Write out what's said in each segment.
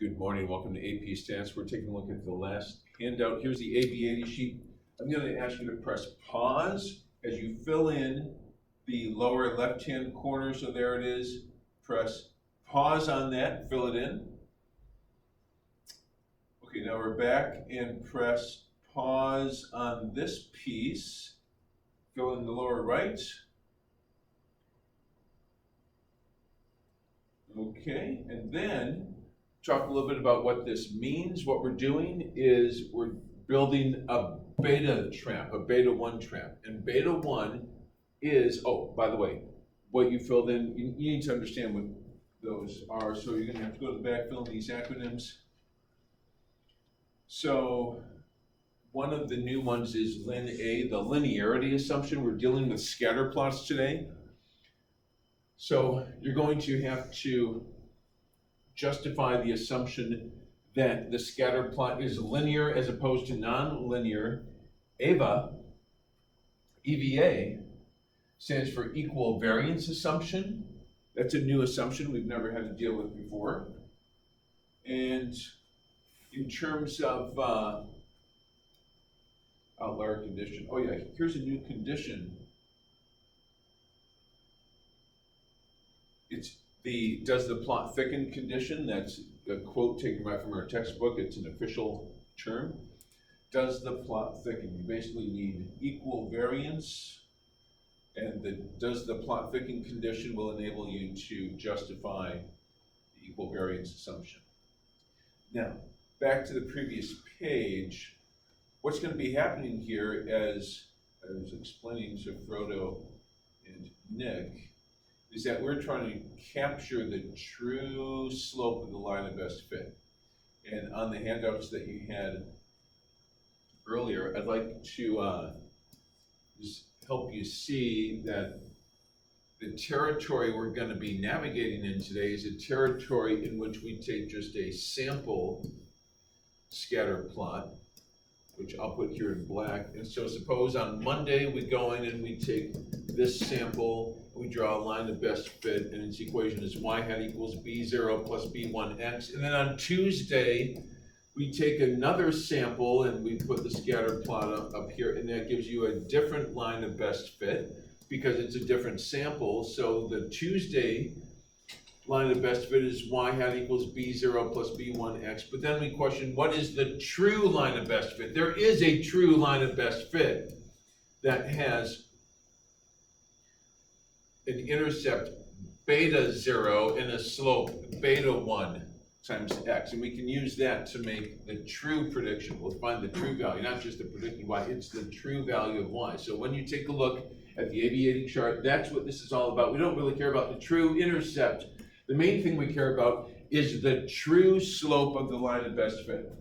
Good morning, welcome to AP Stats. We're taking a look at the last handout. Here's the AB80 sheet. I'm going to ask you to press pause as you fill in the lower left-hand corner. So there it is. Press pause on that, fill it in. Okay, now we're back and press pause on this piece. Fill in the lower right. Okay, and then talk a little bit about what this means. What we're doing is we're building a beta trap, a beta 1 trap. And beta 1 is, oh, by the way, what you filled in, you need to understand what those are. So you're going to have to go to the back, fill in these acronyms. So one of the new ones is Lin A, the linearity assumption. We're dealing with scatter plots today. So you're going to have to justify the assumption that the scatter plot is linear as opposed to non-linear. EVA stands for equal variance assumption. That's a new assumption we've never had to deal with before. And in terms of outlier condition, oh yeah, here's a new condition. It's the does the plot thicken condition. That's a quote taken right from our textbook. It's an official term. Does the plot thicken? You basically need equal variance, and the does the plot thicken condition will enable you to justify the equal variance assumption. Now, back to the previous page. What's going to be happening here, as I was explaining to Frodo and Nick, is that we're trying to capture the true slope of the line of best fit. And on the handouts that you had earlier, I'd like to just help you see that the territory we're going to be navigating in today is a territory in which we take just a sample scatter plot, which I'll put here in black. And so suppose on Monday we go in and we take this sample, we draw a line of best fit, and its equation is y hat equals b0 plus b1x. And then on Tuesday, we take another sample and we put the scatter plot up here, and that gives you a different line of best fit because it's a different sample. So the Tuesday line of best fit is y hat equals b0 plus b1x. But then we question, what is the true line of best fit? There is a true line of best fit that has an intercept beta 0 and a slope beta 1 times x. And we can use that to make the true prediction. We'll find the true value, not just the predicted y, it's the true value of y. So when you take a look at the AB80 chart, that's what this is all about. We don't really care about the true intercept. The main thing we care about is the true slope of the line of best fit,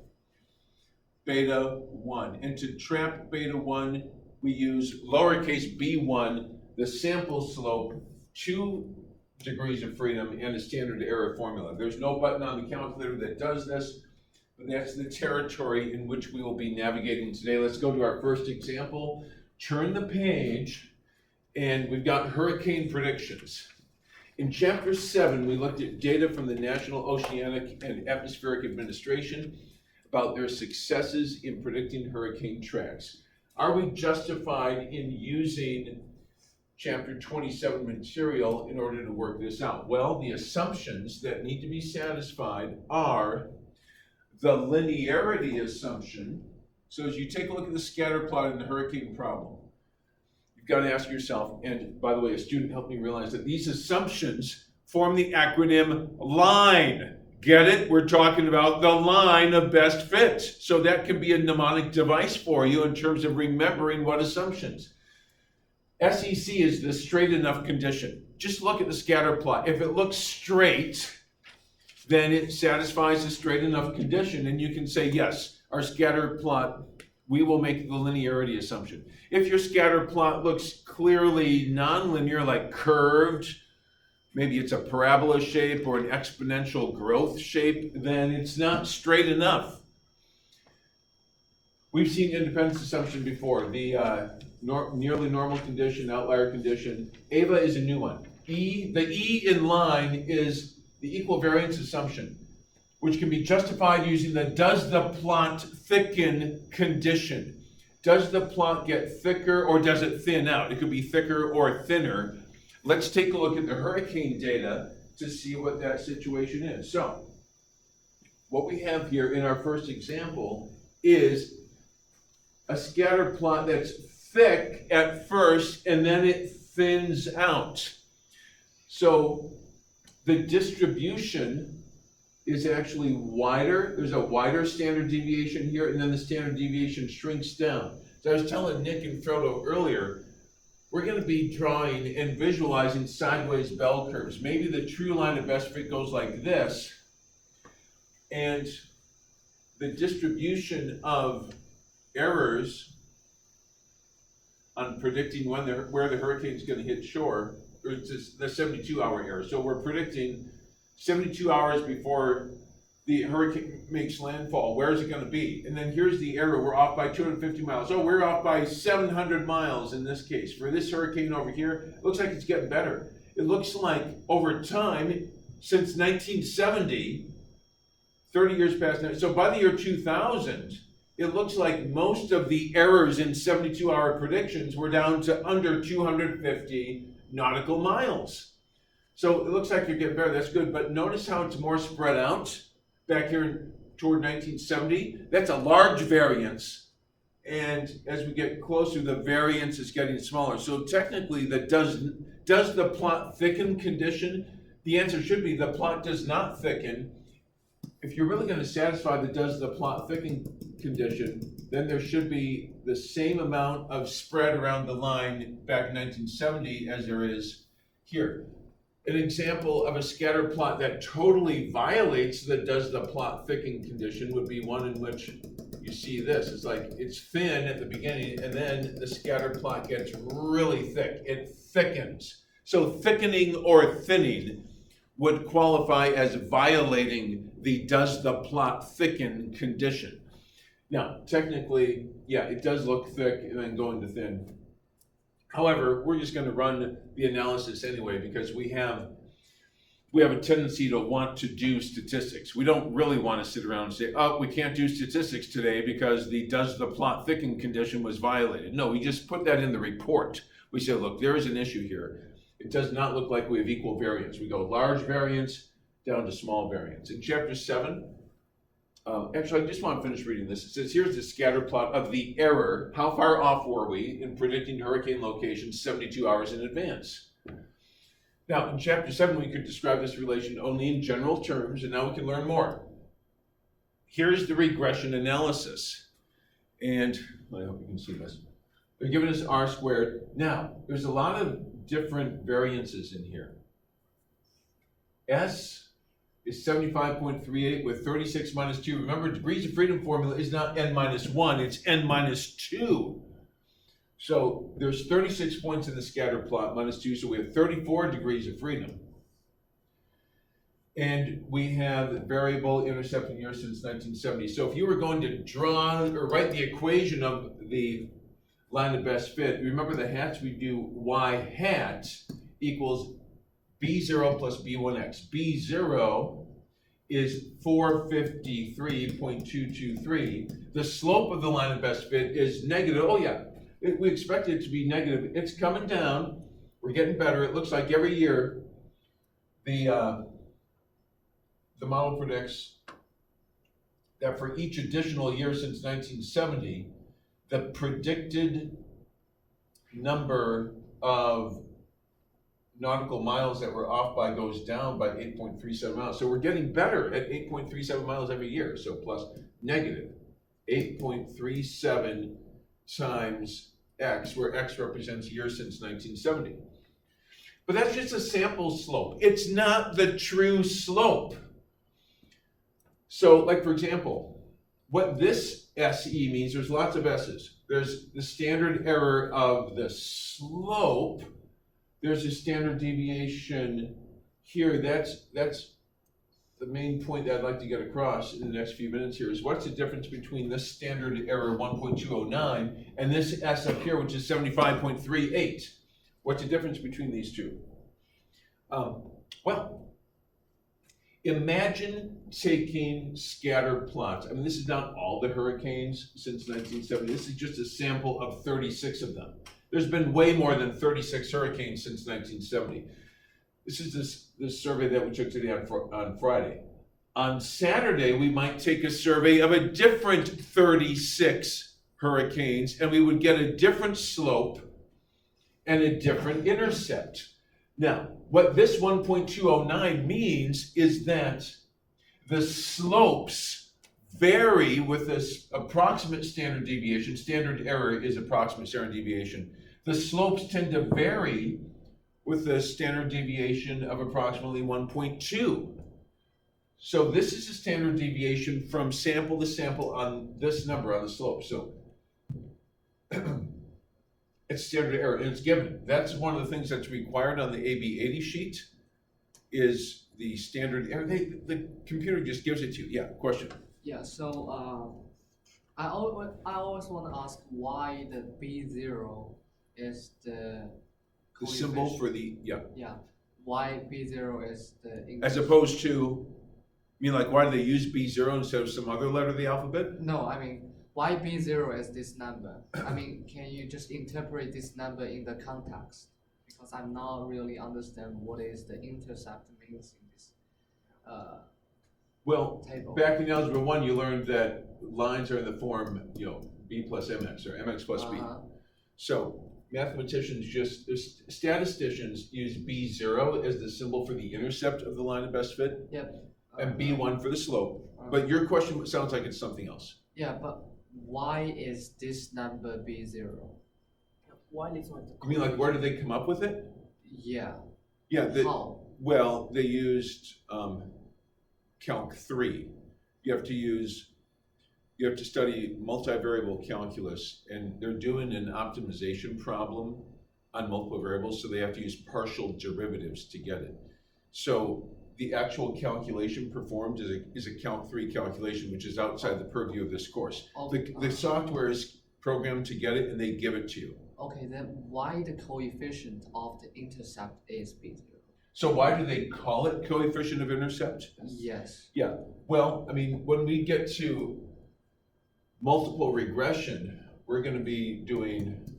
beta 1. And to trap beta 1, we use lowercase b1, the sample slope, 2 degrees of freedom, and a standard error formula. There's no button on the calculator that does this, but that's the territory in which we will be navigating today. Let's go to our first example. Turn the page, and we've got hurricane predictions. In Chapter 7, we looked at data from the National Oceanic and Atmospheric Administration about their successes in predicting hurricane tracks. Are we justified in using Chapter 27 material in order to work this out? Well, the assumptions that need to be satisfied are the linearity assumption. So as you take a look at the scatter plot in the hurricane problem, you've got to ask yourself, and by the way, a student helped me realize that these assumptions form the acronym LINE. Get it? We're talking about the line of best fit. So that can be a mnemonic device for you in terms of remembering what assumptions. SEC is the straight enough condition. Just look at the scatter plot. If it looks straight, then it satisfies the straight enough condition, and you can say, yes, our scatter plot, we will make the linearity assumption. If your scatter plot looks clearly nonlinear, like curved, maybe it's a parabola shape or an exponential growth shape, then it's not straight enough. We've seen independence assumption before. The nearly normal condition, outlier condition. EVA is a new one. The E in line is the equal variance assumption. which can be justified using the does the plot thicken condition. Does the plot get thicker or does it thin out? It could be thicker or thinner. Let's take a look at the hurricane data to see what that situation is. So, what we have here in our first example is a scatter plot that's thick at first and then it thins out. So the distribution is actually wider. There's a wider standard deviation here, and then the standard deviation shrinks down. So I was telling Nick and Frodo earlier, we're going to be drawing and visualizing sideways bell curves. Maybe the true line of best fit goes like this, and the distribution of errors on predicting where the hurricane is going to hit shore, or it's just the 72-hour error. So we're predicting 72 hours before the hurricane makes landfall. Where is it going to be? And then here's the error. We're off by 250 miles. Oh, we're off by 700 miles in this case. For this hurricane over here, it looks like it's getting better. It looks like over time, since 1970, 30 years past now. So by the year 2000, it looks like most of the errors in 72-hour predictions were down to under 250 nautical miles. So it looks like you're getting better. That's good. But notice how it's more spread out back here toward 1970. That's a large variance. And as we get closer, the variance is getting smaller. So technically, does the plot thicken condition? The answer should be the plot does not thicken. If you're really going to satisfy the does the plot thicken condition, then there should be the same amount of spread around the line back in 1970 as there is here. An example of a scatter plot that totally violates the does the plot thicken condition would be one in which you see this. It's like it's thin at the beginning and then the scatter plot gets really thick. It thickens. So thickening or thinning would qualify as violating the does the plot thicken condition. Now, technically, yeah, it does look thick and then going to thin. However, we're just going to run the analysis anyway because we have a tendency to want to do statistics. We don't really want to sit around and say, oh, we can't do statistics today because the does the plot thicken condition was violated. No, we just put that in the report. We say, look, there is an issue here. It does not look like we have equal variance. We go large variance down to small variance. In chapter 7, actually, I just want to finish reading this. It says, here's the scatter plot of the error. How far off were we in predicting hurricane locations 72 hours in advance? Now, in chapter 7, we could describe this relation only in general terms, and now we can learn more. Here's the regression analysis. And I hope you can see this. They're giving us r squared. Now, there's a lot of different variances in here. S is 75.38 with 36 minus 2. Remember, degrees of freedom formula is not n minus 1, it's n minus 2. So there's 36 points in the scatter plot minus 2, so we have 34 degrees of freedom. And we have variable intercepting year since 1970. So if you were going to draw or write the equation of the line of best fit, remember the hats, we do y hat equals b0 plus b1x. b0 is 453.223. The slope of the line of best fit is negative. Oh yeah, we expect it to be negative. It's coming down. We're getting better. It looks like every year the model predicts that for each additional year since 1970, the predicted number of nautical miles that we're off by goes down by 8.37 miles. So we're getting better at 8.37 miles every year. So plus negative 8.37 times x, where x represents years since 1970. But that's just a sample slope. It's not the true slope. So like, for example, what this SE means, there's lots of S's. There's the standard error of the slope. There's a standard deviation here. That's the main point that I'd like to get across in the next few minutes here is what's the difference between this standard error 1.209 and this S up here, which is 75.38. What's the difference between these two? Well, imagine taking scatter plots. I mean, this is not all the hurricanes since 1970. This is just a sample of 36 of them. There's been way more than 36 hurricanes since 1970. This is this survey that we took today on Friday. On Saturday, we might take a survey of a different 36 hurricanes, and we would get a different slope and a different intercept. Now, what this 1.209 means is that the slopes vary with this approximate standard deviation. Standard error is approximate standard deviation. The slopes tend to vary with a standard deviation of approximately 1.2. So this is a standard deviation from sample to sample on this number on the slope. So it's standard error, and it's given. That's one of the things that's required on the AB80 sheet is the standard error. The computer just gives it to you. Yeah, question? Yeah, so I always want to ask why the B0 is the symbol for the, yeah. Yeah, why B0 is the English. As opposed to, you mean like why do they use B0 instead of some other letter of the alphabet? No, I mean, why B0 is this number? I mean, can you just interpret this number in the context? Because I'm not really understand what is the intercept means in this well, table. Back in Algebra 1, you learned that lines are in the form, B plus MX or MX plus B. So mathematicians statisticians use B0 as the symbol for the intercept of the line of best fit. Yep. And B1 for the slope. But your question sounds like it's something else. Yeah, but why is this number B0? Why is it? You mean like where did they come up with it? Yeah. Yeah. How? Well, they used Calc 3. You have to study multivariable calculus, and they're doing an optimization problem on multiple variables, so they have to use partial derivatives to get it. So the actual calculation performed is a Calc 3 calculation, which is outside the purview of this course. The software is programmed to get it, and they give it to you. Okay, then why the coefficient of the intercept is B0? So why do they call it coefficient of intercept? Yes. Yeah, well, I mean, when we get to multiple regression, we're going to be doing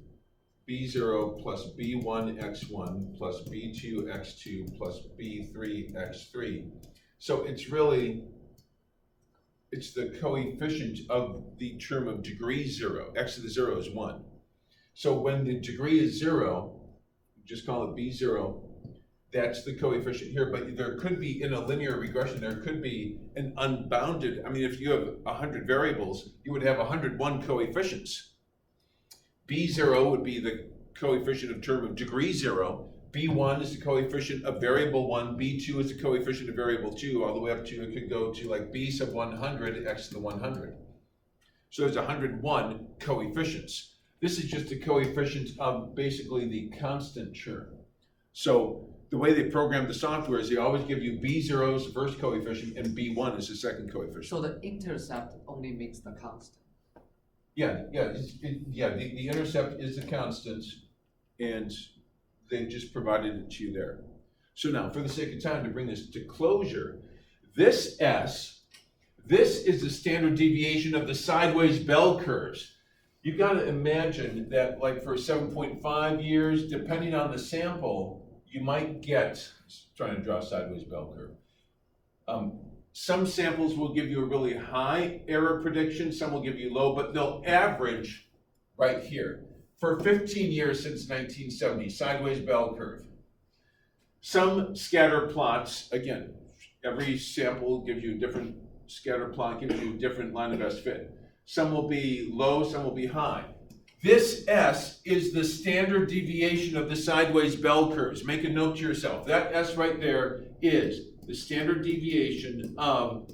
B0 plus B1 x1 plus B2 x2 plus B3 x3. So it's the coefficient of the term of degree 0. X to the 0 is 1. So when the degree is 0, just call it B0, that's the coefficient here. But there could be, in a linear regression, there could be an unbounded, I mean, if you have 100 variables, you would have 101 coefficients. B0 would be the coefficient of term of degree 0. B1 is the coefficient of variable 1. B2 is the coefficient of variable 2, all the way up to, it could go to like B sub 100, x to the 100. So there's 101 coefficients. This is just a coefficient of basically the constant term. So the way they program the software is they always give you B0 as the first coefficient and B1 as the second coefficient. So the intercept only makes the constant. The intercept is the constant, and they just provided it to you there. So now, for the sake of time, to bring this to closure, this is the standard deviation of the sideways bell curves. You got to imagine that, like for 7.5 years, depending on the sample, you might get, trying to draw a sideways bell curve. Some samples will give you a really high error prediction, some will give you low, but they'll average right here. For 15 years since 1970, sideways bell curve. Some scatter plots, again, every sample gives you a different scatter plot, gives you a different line of best fit. Some will be low, some will be high. This S is the standard deviation of the sideways bell curves. Make a note to yourself. That S right there is the standard deviation of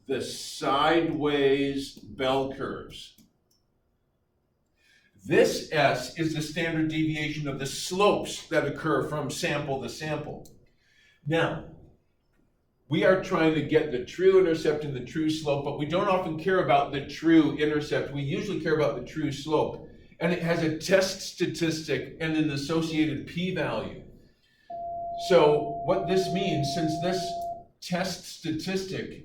the sideways bell curves. This S is the standard deviation of the slopes that occur from sample to sample. Now, we are trying to get the true intercept and the true slope, but we don't often care about the true intercept. We usually care about the true slope. And it has a test statistic and an associated p-value. So what this means, since this test statistic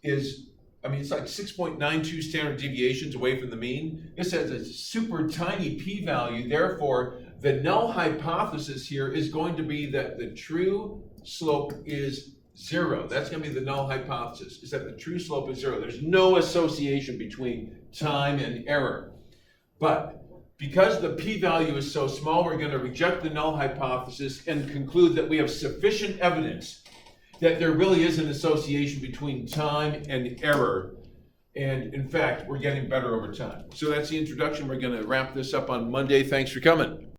is, I mean, it's like 6.92 standard deviations away from the mean. This has a super tiny p-value, therefore the null hypothesis here is going to be that the true slope is 0. That's going to be the null hypothesis, is that the true slope is 0. There's no association between time and error. But because the p-value is so small, we're going to reject the null hypothesis and conclude that we have sufficient evidence that there really is an association between time and error. And in fact, we're getting better over time. So that's the introduction. We're going to wrap this up on Monday. Thanks for coming.